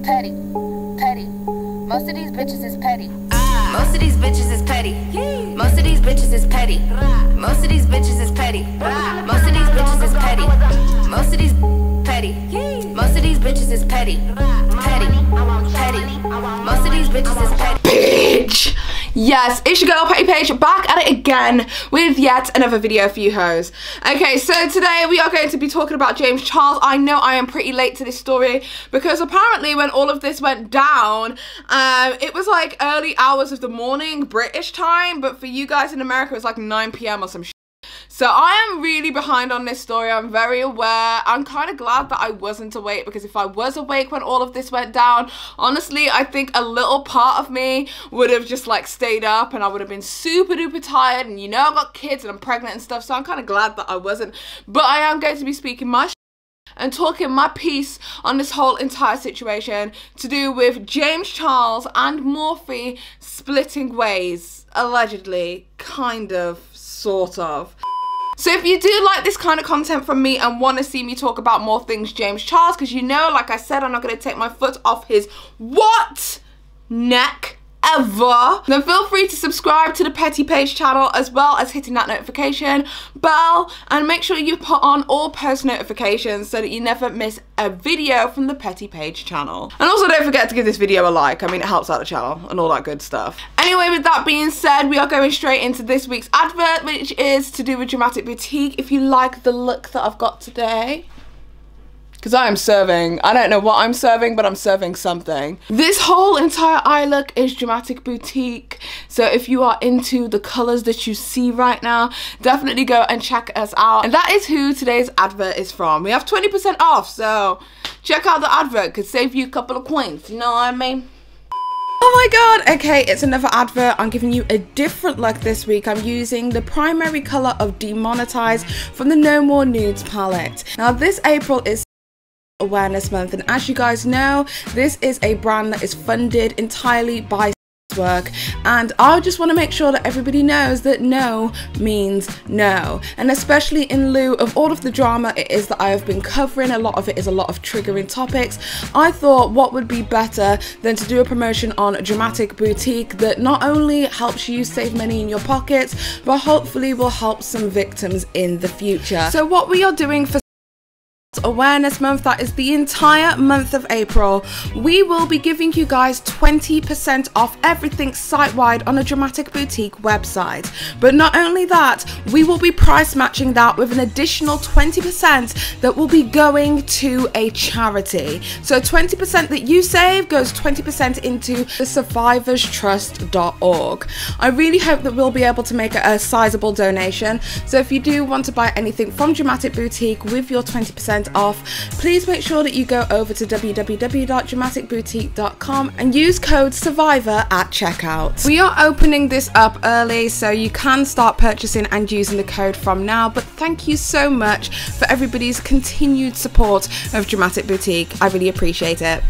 Petty, petty. Most of these bitches is petty. Most of these bitches is petty. Most of these bitches is petty. Most of these bitches is petty. Most of these bitches is petty. Most of these petty. Most of these bitches is petty. Petty, petty. Most of these bitches is petty. Bitch! Yes, it's your girl Petty Paige back at it again with yet another video for you hoes. Okay, so today we are going to be talking about James Charles. I know I am pretty late to this story because apparently when all of this went down, it was like early hours of the morning British time, but for you guys in America it was like 9 PM or some shit. So I am really behind on this story. I'm very aware. I'm kind of glad that I wasn't awake, because if I was awake when all of this went down, honestly, I think a little part of me would have just like stayed up and I would have been super duper tired. And you know, I've got kids and I'm pregnant and stuff, so I'm kind of glad that I wasn't. But I am going to be speaking my and talking my piece on this whole entire situation to do with James Charles and Morphe splitting ways, allegedly, kind of, sort of. So if you do like this kind of content from me and want to see me talk about more things James Charles, because you know, like I said, I'm not going to take my foot off his neck ever, then feel free to subscribe to the Petty Paige channel, as well as hitting that notification bell, and make sure you put on all post notifications so that you never miss a video from the Petty Paige channel. And also don't forget to give this video a like. I mean, it helps out the channel and all that good stuff. Anyway, with that being said, we are going straight into this week's advert, which is to do with Dramatic Boutique. If you like the look that I've got today, because I am serving, I don't know what I'm serving, but I'm serving something. This whole entire eye look is Dramatic Boutique. So if you are into the colors that you see right now, definitely go and check us out. And that is who today's advert is from. We have 20% off, so check out the advert, could save you a couple of coins, you know what I mean? Oh my god, okay, it's another advert. I'm giving you a different look this week. I'm using the primary color of Demonetize from the No More Nudes palette. Now this April is Awareness Month, and as you guys know, this is a brand that is funded entirely by work, and I just want to make sure that everybody knows that no means no, and especially in lieu of all of the drama it is that I have been covering. A lot of it is a lot of triggering topics. I thought what would be better than to do a promotion on Dramatic Boutique that not only helps you save money in your pockets, but hopefully will help some victims in the future. So what we are doing for Awareness Month, that is the entire month of April, we will be giving you guys 20% off everything site-wide on a Dramatic Boutique website. But not only that, we will be price matching that with an additional 20% that will be going to a charity. So 20% that you save goes 20% into the survivorstrust.org. I really hope that we'll be able to make a sizable donation. So if you do want to buy anything from Dramatic Boutique with your 20% off, please make sure that you go over to www.dramaticboutique.com and use code SURVIVOR at checkout. We are opening this up early, so you can start purchasing and using the code from now, but thank you so much for everybody's continued support of Dramatic Boutique. I really appreciate it.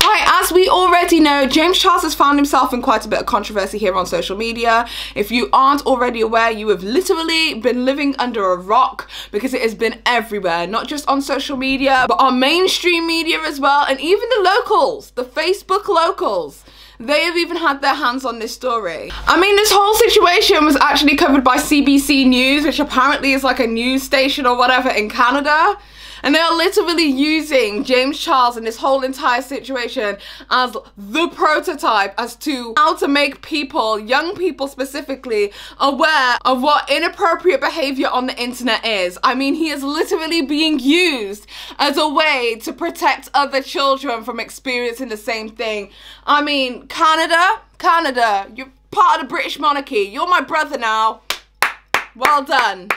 Right, as we already know, James Charles has found himself in quite a bit of controversy here on social media. If you aren't already aware, you have literally been living under a rock, because it has been everywhere, not just on social media, but on mainstream media as well, and even the locals, the Facebook locals. They have even had their hands on this story. I mean, this whole situation was actually covered by CBC News, which apparently is like a news station or whatever in Canada. And they are literally using James Charles and this whole entire situation as the prototype as to how to make people, young people specifically, aware of what inappropriate behavior on the internet is. I mean, he is literally being used as a way to protect other children from experiencing the same thing. I mean, Canada, you're part of the British monarchy. You're my brother now. Well done.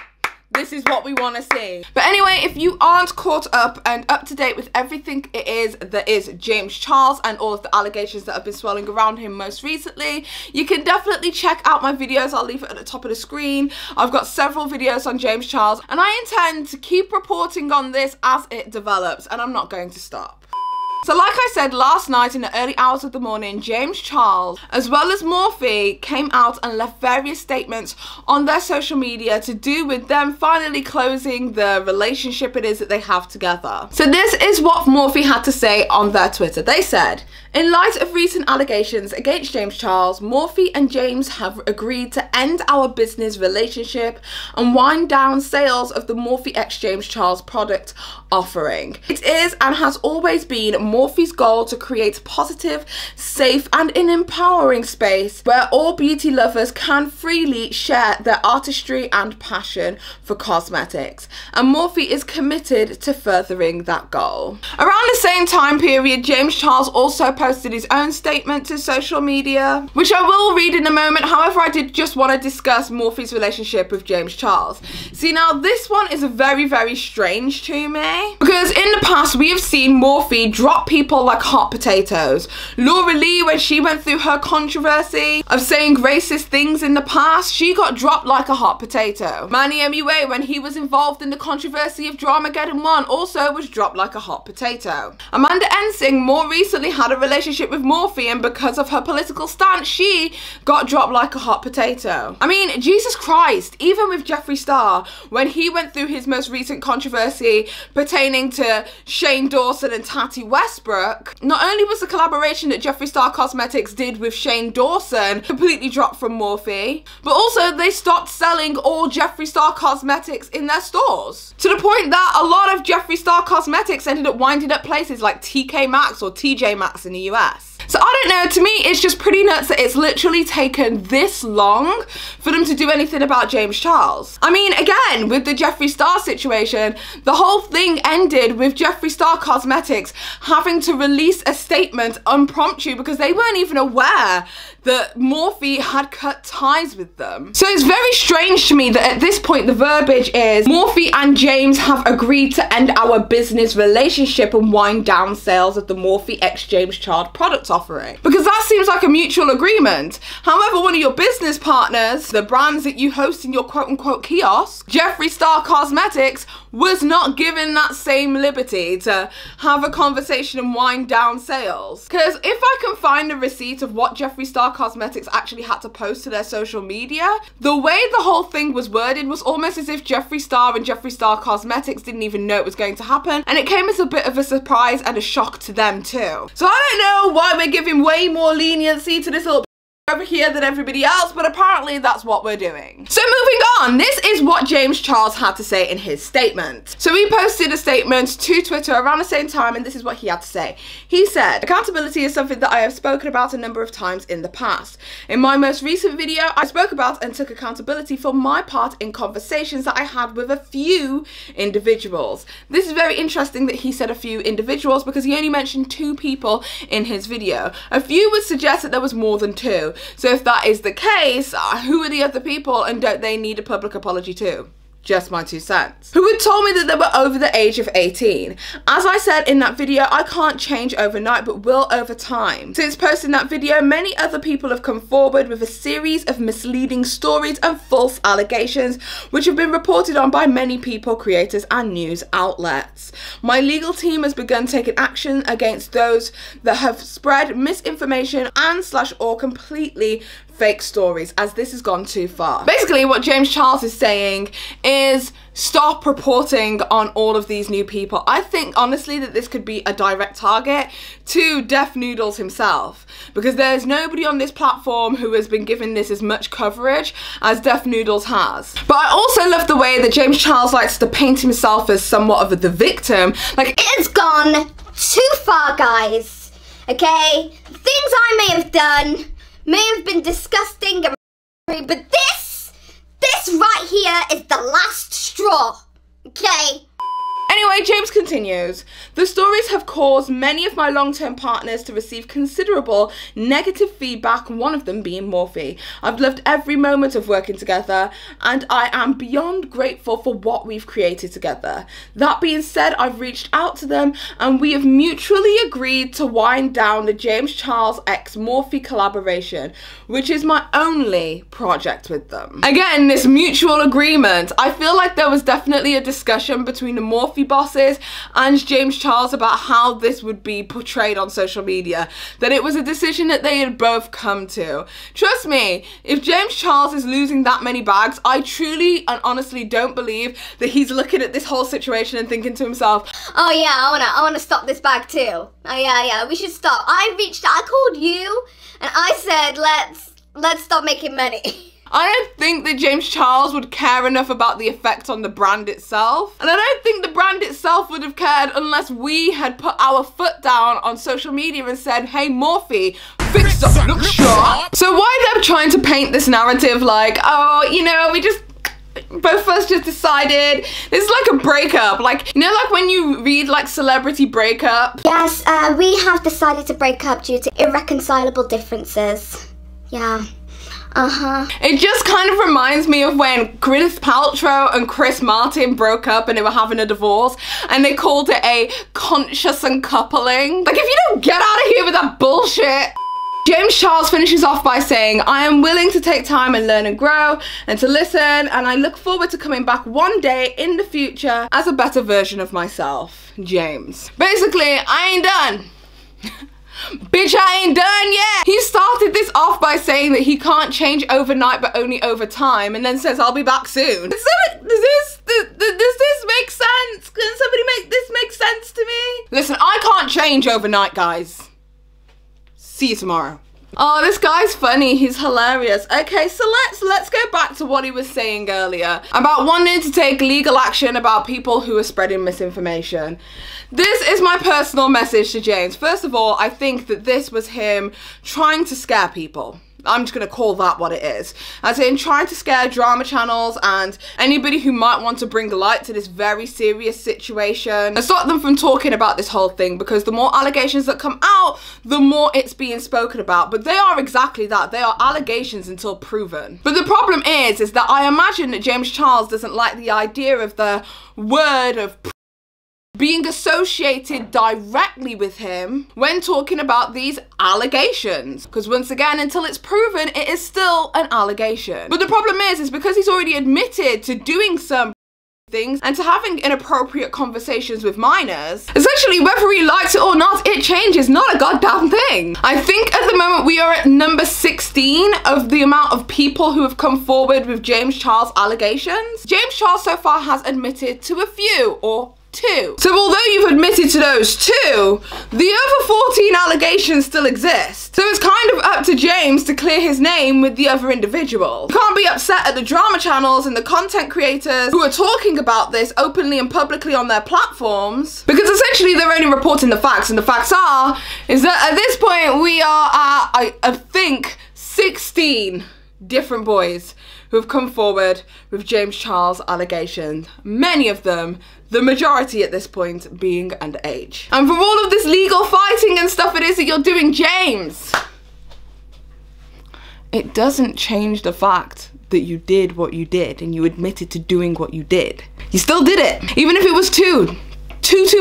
This is what we want to see. But anyway, if you aren't caught up and up to date with everything it is that is James Charles and all of the allegations that have been swirling around him most recently, you can definitely check out my videos. I'll leave it at the top of the screen. I've got several videos on James Charles, and I intend to keep reporting on this as it develops, and I'm not going to stop. So like I said, last night in the early hours of the morning, James Charles, as well as Morphe, came out and left various statements on their social media to do with them finally closing the relationship it is that they have together. So this is what Morphe had to say on their Twitter. They said, in light of recent allegations against James Charles, Morphe and James have agreed to end our business relationship and wind down sales of the Morphe x James Charles product offering. It is and has always been Morphe's goal to create a positive, safe and an empowering space where all beauty lovers can freely share their artistry and passion for cosmetics, and Morphe is committed to furthering that goal. Around the same time period, James Charles also posted his own statement to social media, which I will read in a moment. However, I did just want to discuss Morphe's relationship with James Charles. See, now this one is very, very strange to me, because in the past we have seen Morphe drop people like hot potatoes. Laura Lee, when she went through her controversy of saying racist things in the past, she got dropped like a hot potato. Manny MUA, when he was involved in the controversy of Dramageddon 1, also was dropped like a hot potato. Amanda Ensing more recently had a relationship with Morphe, and because of her political stance, she got dropped like a hot potato. I mean, Jesus Christ, even with Jeffree Star, when he went through his most recent controversy pertaining to Shane Dawson and Tati Westbrook, not only was the collaboration that Jeffree Star Cosmetics did with Shane Dawson completely dropped from Morphe, but also they stopped selling all Jeffree Star Cosmetics in their stores, to the point that a lot of Jeffree Star Cosmetics ended up winding up places like TK Maxx or TJ Maxx in the US. So I don't know, to me it's just pretty nuts that it's literally taken this long for them to do anything about James Charles. I mean, again, with the Jeffree Star situation, the whole thing ended with Jeffree Star Cosmetics having to release a statement impromptu because they weren't even aware that Morphe had cut ties with them. So it's very strange to me that at this point the verbiage is Morphe and James have agreed to end our business relationship and wind down sales of the Morphe x James Charles product offering, because that seems like a mutual agreement. However, one of your business partners, the brands that you host in your quote-unquote kiosk, Jeffree Star Cosmetics, was not given that same liberty to have a conversation and wind down sales. Because if I can find a receipt of what Jeffree Star Cosmetics actually had to post to their social media, the way the whole thing was worded was almost as if Jeffree Star and Jeffree Star Cosmetics didn't even know it was going to happen, and it came as a bit of a surprise and a shock to them too. So I don't know why we're giving way more leniency to this little over here than everybody else, but apparently that's what we're doing. So moving on, this is what James Charles had to say in his statement. So he posted a statement to Twitter around the same time, and this is what he had to say. He said, accountability is something that I have spoken about a number of times in the past. In my most recent video, I spoke about and took accountability for my part in conversations that I had with a few individuals. This is very interesting that he said a few individuals, because he only mentioned 2 people in his video. A few would suggest that there was more than 2. So if that is the case, who are the other people, and don't they need a public apology too? Just my 2 cents. Who had told me that they were over the age of 18. As I said in that video, I can't change overnight, but will over time. Since posting that video, many other people have come forward with a series of misleading stories and false allegations, which have been reported on by many people, creators and news outlets. My legal team has begun taking action against those that have spread misinformation and / or completely fake stories, as this has gone too far. Basically, what James Charles is saying is stop reporting on all of these new people. I think honestly that this could be a direct target to Def Noodles himself, because there's nobody on this platform who has been given this as much coverage as Def Noodles has. But I also love the way that James Charles likes to paint himself as somewhat of the victim. Like, it's gone too far, guys. Okay? Things I may have done may have been disgusting, but this right here is the last straw, okay? Anyway, James continues, the stories have caused many of my long-term partners to receive considerable negative feedback, one of them being Morphe. I've loved every moment of working together, and I am beyond grateful for what we've created together. That being said, I've reached out to them, and we have mutually agreed to wind down the James Charles x Morphe collaboration, which is my only project with them. Again, this mutual agreement. I feel like there was definitely a discussion between the Morphe Morphe bosses and James Charles about how this would be portrayed on social media. That it was a decision that they had both come to. Trust me, if James Charles is losing that many bags, I truly and honestly don't believe that he's looking at this whole situation and thinking to himself, oh yeah, I wanna stop this bag too. Oh yeah, we should stop. I called you and I said let's stop making money. I don't think that James Charles would care enough about the effect on the brand itself. And I don't think the brand itself would have cared unless we had put our foot down on social media and said, hey Morphe, fix up, look sharp. So why they're trying to paint this narrative like, oh, you know, we just, both of us just decided, this is like a breakup, like, you know, like when you read like celebrity breakup? Yes, we have decided to break up due to irreconcilable differences. Yeah. It just kind of reminds me of when Gwyneth Paltrow and Chris Martin broke up and they were having a divorce and they called it a conscious uncoupling. Like, if you don't get out of here with that bullshit. James Charles finishes off by saying, I am willing to take time and learn and grow and to listen, and I look forward to coming back one day in the future as a better version of myself. James. Basically, I ain't done. Bitch, I ain't done yet. He started this off by saying that he can't change overnight but only over time, and then says I'll be back soon. Does this make sense? Can somebody make this make sense to me? Listen, I can't change overnight, guys. See you tomorrow. Oh, this guy's funny, he's hilarious. Okay, so let's go back to what he was saying earlier about wanting to take legal action about people who are spreading misinformation. This is my personal message to James. First of all, I think that this was him trying to scare people. I'm just gonna call that what it is. As in trying to scare drama channels and anybody who might want to bring light to this very serious situation and stop them from talking about this whole thing, because the more allegations that come out, the more it's being spoken about. But they are exactly that. They are allegations until proven. But the problem is that I imagine that James Charles doesn't like the idea of the word of being associated directly with him when talking about these allegations. Because once again, until it's proven, it is still an allegation. But the problem is because he's already admitted to doing some things and to having inappropriate conversations with minors, essentially whether he likes it or not, it changes not a goddamn thing. I think at the moment we are at number 16 of the amount of people who have come forward with James Charles allegations. James Charles so far has admitted to a few, or 2. So although you've admitted to those 2, the other 14 allegations still exist. So it's kind of up to James to clear his name with the other individuals. You can't be upset at the drama channels and the content creators who are talking about this openly and publicly on their platforms, because essentially they're only reporting the facts, and the facts is that at this point we are at, I think, 16 different boys who have come forward with James Charles allegations. Many of them, the majority at this point, being underage. And for all of this legal fighting and stuff it is that you're doing, James, it doesn't change the fact that you did what you did and you admitted to doing what you did. You still did it. Even if it was too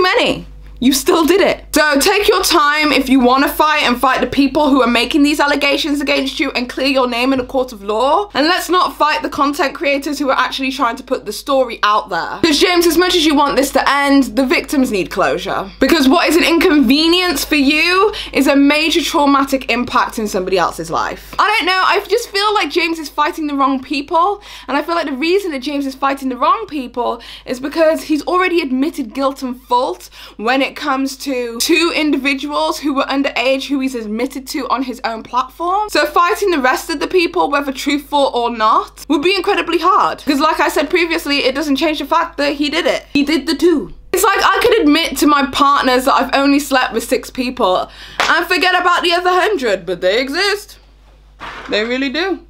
many. You still did it. So take your time if you want to fight, and fight the people who are making these allegations against you and clear your name in a court of law. And let's not fight the content creators who are actually trying to put the story out there. Because James, as much as you want this to end, the victims need closure. Because what is an inconvenience for you is a major traumatic impact in somebody else's life. I don't know, I just feel like James is fighting the wrong people. And I feel like the reason that James is fighting the wrong people is because he's already admitted guilt and fault when it comes to 2 individuals who were underage who he's admitted to on his own platform. So fighting the rest of the people, whether truthful or not, would be incredibly hard. Because like I said previously, it doesn't change the fact that he did it. He did the 2. It's like I could admit to my partners that I've only slept with 6 people and forget about the other 100, but they exist. They really do.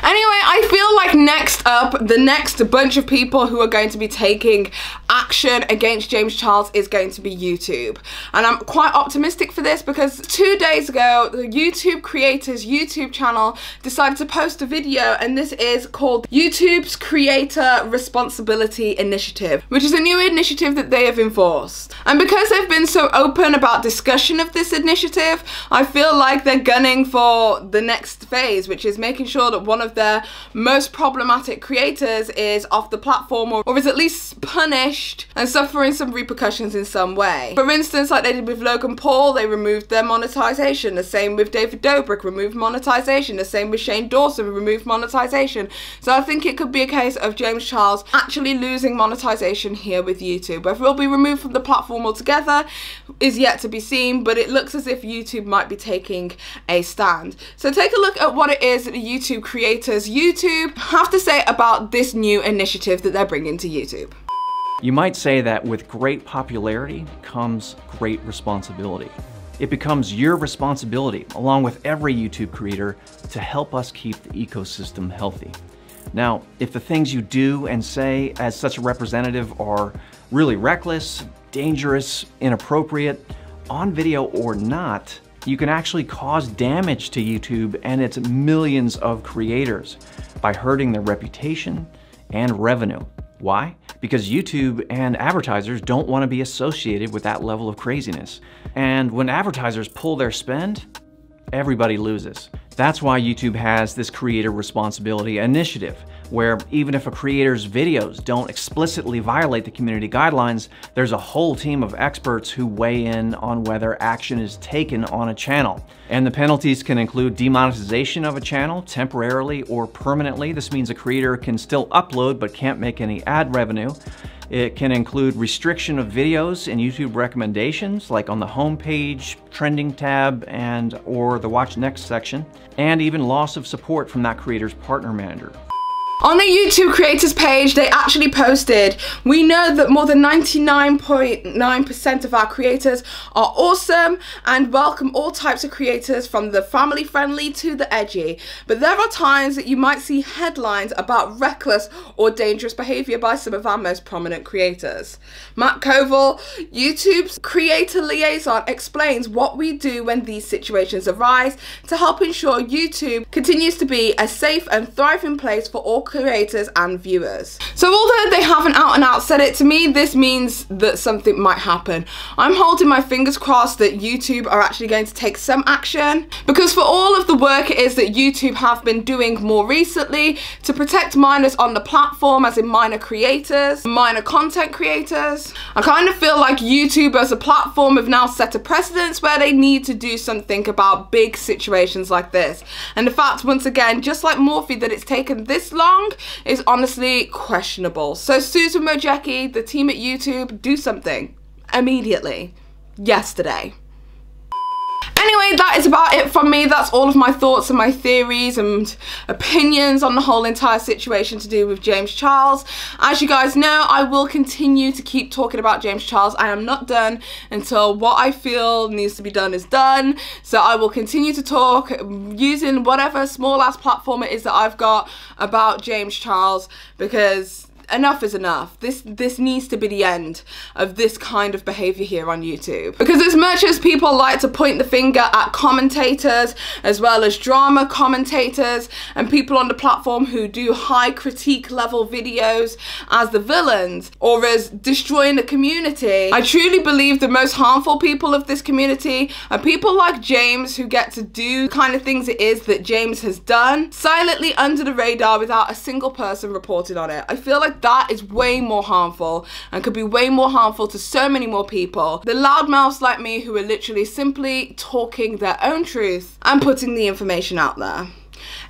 Anyway, I feel like next up, the next bunch of people who are going to be taking action against James Charles is going to be YouTube. And I'm quite optimistic for this because 2 days ago, the YouTube creators YouTube channel decided to post a video, and this is called YouTube's Creator Responsibility Initiative, which is a new initiative that they have enforced. And because they've been so open about discussion of this initiative, I feel like they're gunning for the next phase, which is making sure that one of of their most problematic creators is off the platform or is at least punished and suffering some repercussions in some way. For instance, like they did with Logan Paul, they removed their monetization. The same with David Dobrik, removed monetization. The same with Shane Dawson, removed monetization. So I think it could be a case of James Charles actually losing monetization here with YouTube. Whether it'll be removed from the platform altogether is yet to be seen, but it looks as if YouTube might be taking a stand. So take a look at what it is that the YouTube creators YouTube have to say about this new initiative that they're bringing to YouTube. You might say that with great popularity comes great responsibility. It becomes your responsibility, along with every YouTube creator, to help us keep the ecosystem healthy. Now, if the things you do and say as such a representative are really reckless, dangerous, inappropriate, on video or not, you can actually cause damage to YouTube and its millions of creators by hurting their reputation and revenue. Why? Because YouTube and advertisers don't want to be associated with that level of craziness. And when advertisers pull their spend, everybody loses. That's why YouTube has this creator responsibility initiative, where even if a creator's videos don't explicitly violate the community guidelines, there's a whole team of experts who weigh in on whether action is taken on a channel. And the penalties can include demonetization of a channel temporarily or permanently. This means a creator can still upload but can't make any ad revenue. It can include restriction of videos in YouTube recommendations, like on the homepage, trending tab, and or the watch next section, and even loss of support from that creator's partner manager. On the YouTube creators page, they actually posted, we know that more than 99.9% of our creators are awesome and welcome all types of creators, from the family friendly to the edgy. But there are times that you might see headlines about reckless or dangerous behavior by some of our most prominent creators. Matt Koval, YouTube's creator liaison, explains what we do when these situations arise to help ensure YouTube continues to be a safe and thriving place for all creators and viewers. So although they haven't out and out said it to me, this means that something might happen. I'm holding my fingers crossed that YouTube are actually going to take some action, because for all of the work it is that YouTube have been doing more recently to protect minors on the platform, as in minor creators, minor content creators, I kind of feel like YouTube as a platform have now set a precedence where they need to do something about big situations like this. And the fact, once again, just like Morphe, that it's taken this long is honestly questionable. So Susan Wojcicki, the team at YouTube, do something immediately. Yesterday. Anyway, that is about it from me. That's all of my thoughts and my theories and opinions on the whole entire situation to do with James Charles. As you guys know, I will continue to keep talking about James Charles. I am not done until what I feel needs to be done is done. So I will continue to talk using whatever small ass platform it is that I've got about James Charles, because enough is enough. This needs to be the end of this kind of behavior here on YouTube. Because as much as people like to point the finger at commentators, as well as drama commentators and people on the platform who do high critique level videos as the villains or as destroying the community, I truly believe the most harmful people of this community are people like James, who get to do the kind of things it is that James has done silently under the radar without a single person reporting on it. I feel like that is way more harmful and could be way more harmful to so many more people. The loudmouths like me who are literally simply talking their own truth and putting the information out there.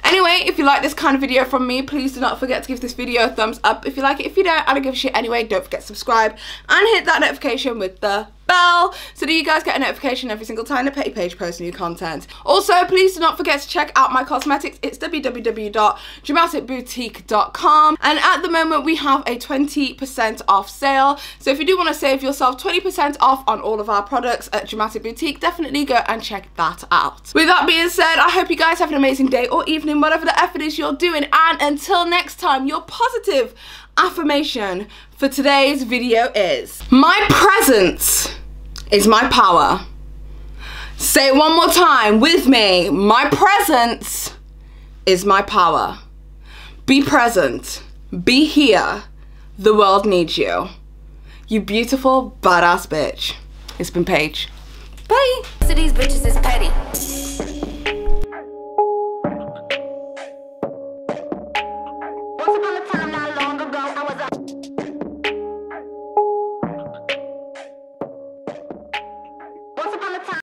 Anyway, if you like this kind of video from me, please do not forget to give this video a thumbs up if you like it. If you don't, I don't give a shit anyway. Don't forget to subscribe and hit that notification with the bell so that you guys get a notification every single time the Petty Paige posts new content. Also, please do not forget to check out my cosmetics. It's www.dramaticboutique.com, and at the moment we have a 20% off sale. So if you do want to save yourself 20% off on all of our products at Dramatic Boutique, definitely go and check that out. With that being said, I hope you guys have an amazing day or evening, whatever the effort is you're doing, and until next time, your positive affirmation for today's video is: my presence is my power. Say it one more time with me. My presence is my power. Be present. Be here. The world needs you. You beautiful, badass bitch. It's been Paige. Bye. Most of these bitches is petty.